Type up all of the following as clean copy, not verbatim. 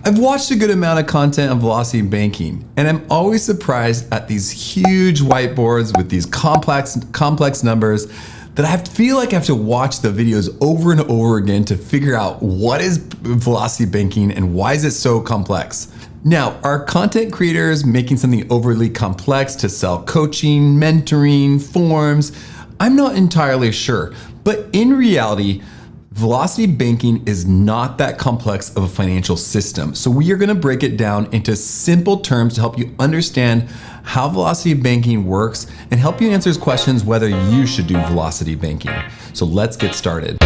I've watched a good amount of content on velocity banking, and I'm always surprised at these huge whiteboards with these complex numbers that I feel like I have to watch the videos over and over again to figure out what is velocity banking and why is it so complex. Now, are content creators making something overly complex to sell coaching, mentoring, forms? I'm not entirely sure, but in reality, velocity banking is not that complex of a financial system. So we are gonna break it down into simple terms to help you understand how velocity banking works and help you answer questions whether you should do velocity banking. So let's get started.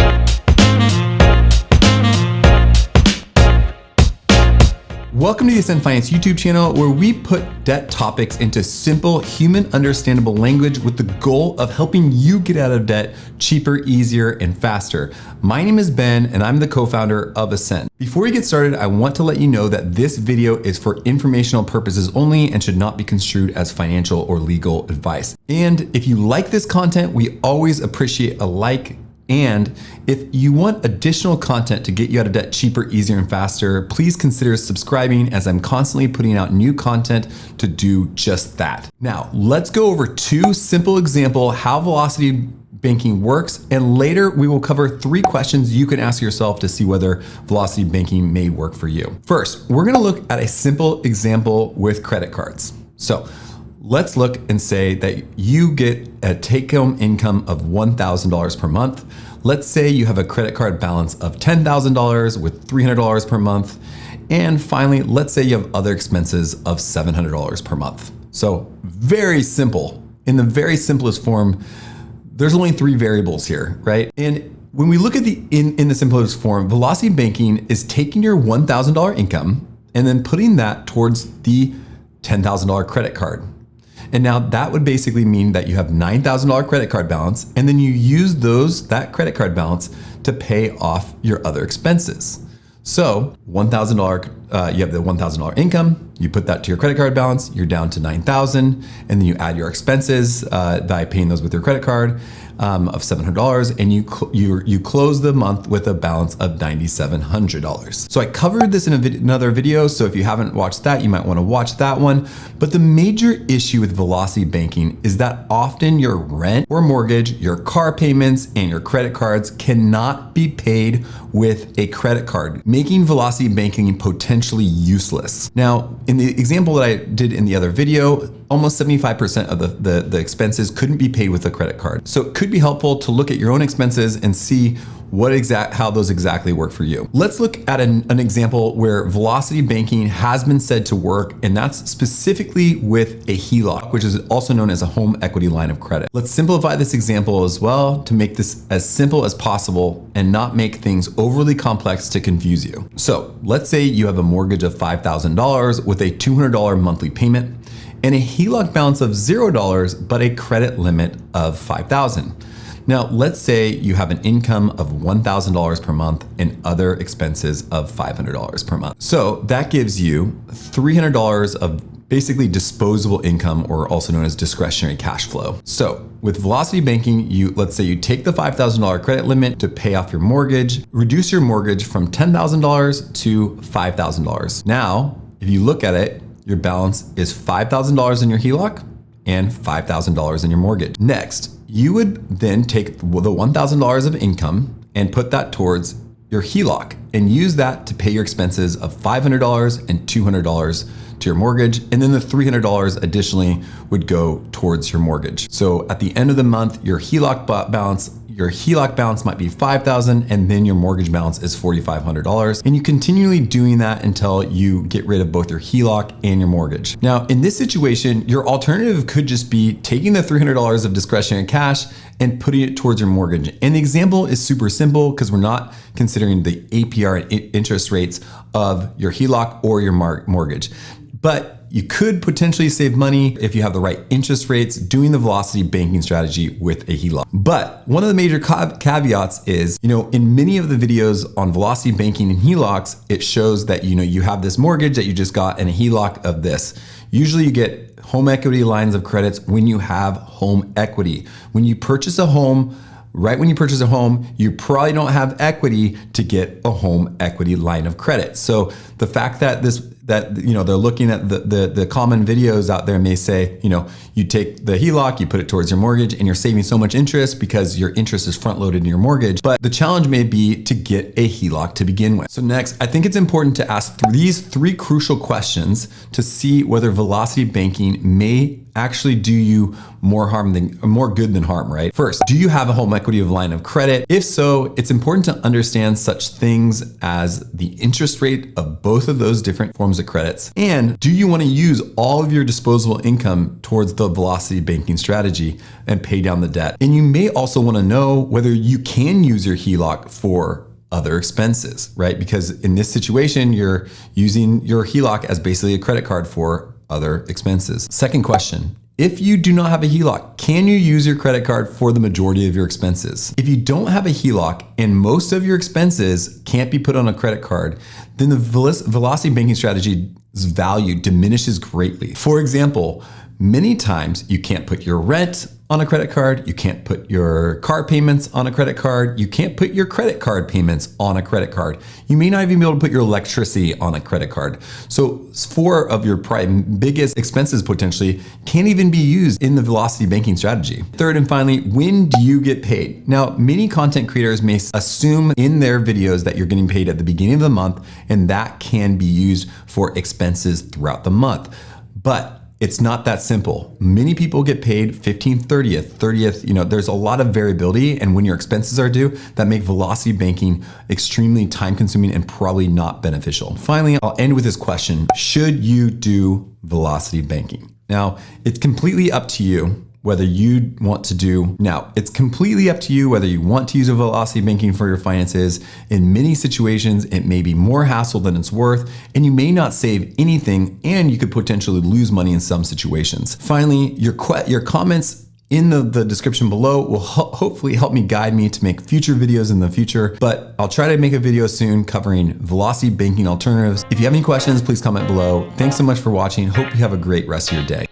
Welcome to the Ascend Finance YouTube channel, where we put debt topics into simple, human understandable language with the goal of helping you get out of debt cheaper, easier, and faster. My name is Ben, and I'm the co-founder of Ascend. Before we get started, I want to let you know that this video is for informational purposes only and should not be construed as financial or legal advice. And if you like this content, we always appreciate a like. And if you want additional content to get you out of debt cheaper, easier, and faster, please consider subscribing, as I'm constantly putting out new content to do just that. Now, let's go over two simple examples how velocity banking works, and later we will cover 3 questions you can ask yourself to see whether velocity banking may work for you. First, we're gonna look at a simple example with credit cards. So let's look and say that you get a take-home income of $1,000 per month. Let's say you have a credit card balance of $10,000 with $300 per month. And finally, let's say you have other expenses of $700 per month. So very simple. In the very simplest form, there's only 3 variables here, right? And when we look at in the simplest form, velocity banking is taking your $1,000 income and then putting that towards the $10,000 credit card. And now that would basically mean that you have $9,000 credit card balance, and then you use that credit card balance to pay off your other expenses. So $1,000, you have the $1,000 income, you put that to your credit card balance, you're down to $9,000, and then you add your expenses by paying those with your credit card of $700, and you close the month with a balance of $9,700. So I covered this in another video, so if you haven't watched that, you might want to watch that one. But the major issue with velocity banking is that often your rent or mortgage, your car payments, and your credit cards cannot be paid with a credit card, making velocity banking potentially useless. Now, in the example that I did in the other video, almost 75% of the expenses couldn't be paid with a credit card. So it could be helpful to look at your own expenses and see how those exactly work for you. Let's look at an example where velocity banking has been said to work, and that's specifically with a HELOC, which is also known as a home equity line of credit. Let's simplify this example as well to make this as simple as possible and not make things overly complex to confuse you. So let's say you have a mortgage of $5,000 with a $200 monthly payment and a HELOC balance of $0, but a credit limit of $5,000. Now, let's say you have an income of $1,000 per month and other expenses of $500 per month. So that gives you $300 of basically disposable income, or also known as discretionary cash flow. So with velocity banking, let's say you take the $5,000 credit limit to pay off your mortgage, reduce your mortgage from $10,000 to $5,000. Now, if you look at it, your balance is $5,000 in your HELOC and $5,000 in your mortgage. Next, you would then take the $1,000 of income and put that towards your HELOC and use that to pay your expenses of $500 and $200 to your mortgage. And then the $300 additionally would go towards your mortgage. So at the end of the month, your HELOC balance might be $5,000, and then your mortgage balance is $4,500. And you continually doing that until you get rid of both your HELOC and your mortgage. Now, in this situation, your alternative could just be taking the $300 of discretionary cash and putting it towards your mortgage. And the example is super simple because we're not considering the APR and interest rates of your HELOC or your mortgage. But you could potentially save money if you have the right interest rates doing the velocity banking strategy with a HELOC. But one of the major caveats is, in many of the videos on velocity banking and HELOCs, it shows that, you have this mortgage that you just got and a HELOC of this. Usually you get home equity lines of credits when you have home equity. When you purchase a home, right when you purchase a home, you probably don't have equity to get a home equity line of credit. So the fact that they're looking at the common videos out there may say, you take the HELOC, you put it towards your mortgage, and you're saving so much interest because your interest is front loaded in your mortgage. But the challenge may be to get a HELOC to begin with. So next, I think it's important to ask these 3 crucial questions to see whether velocity banking may actually do you more good than harm, right? First, do you have a home equity of line of credit? If so, it's important to understand such things as the interest rate of both of those different forms of credits. And do you want to use all of your disposable income towards the velocity banking strategy and pay down the debt? And you may also want to know whether you can use your HELOC for other expenses, right? Because in this situation, you're using your HELOC as basically a credit card for other expenses. Second question, if you do not have a HELOC, can you use your credit card for the majority of your expenses? If you don't have a HELOC and most of your expenses can't be put on a credit card, then the velocity banking strategy's value diminishes greatly. For example, many times you can't put your rent on a credit card, you can't put your car payments on a credit card, you can't put your credit card payments on a credit card. You may not even be able to put your electricity on a credit card. So 4 of your biggest expenses potentially can't even be used in the velocity banking strategy. Third and finally, when do you get paid? Now, many content creators may assume in their videos that you're getting paid at the beginning of the month, and that can be used for expenses throughout the month. But it's not that simple. Many people get paid 15th, 30th, there's a lot of variability, and when your expenses are due, that make velocity banking extremely time consuming and probably not beneficial. Finally, I'll end with this question. Should you do velocity banking? Now, it's completely up to you whether you want to use a velocity banking for your finances. In many situations, it may be more hassle than it's worth, and you may not save anything, and you could potentially lose money in some situations. Finally, your comments in the description below will hopefully help guide me to make future videos in the future, but I'll try to make a video soon covering velocity banking alternatives. If you have any questions, please comment below. Thanks so much for watching. Hope you have a great rest of your day.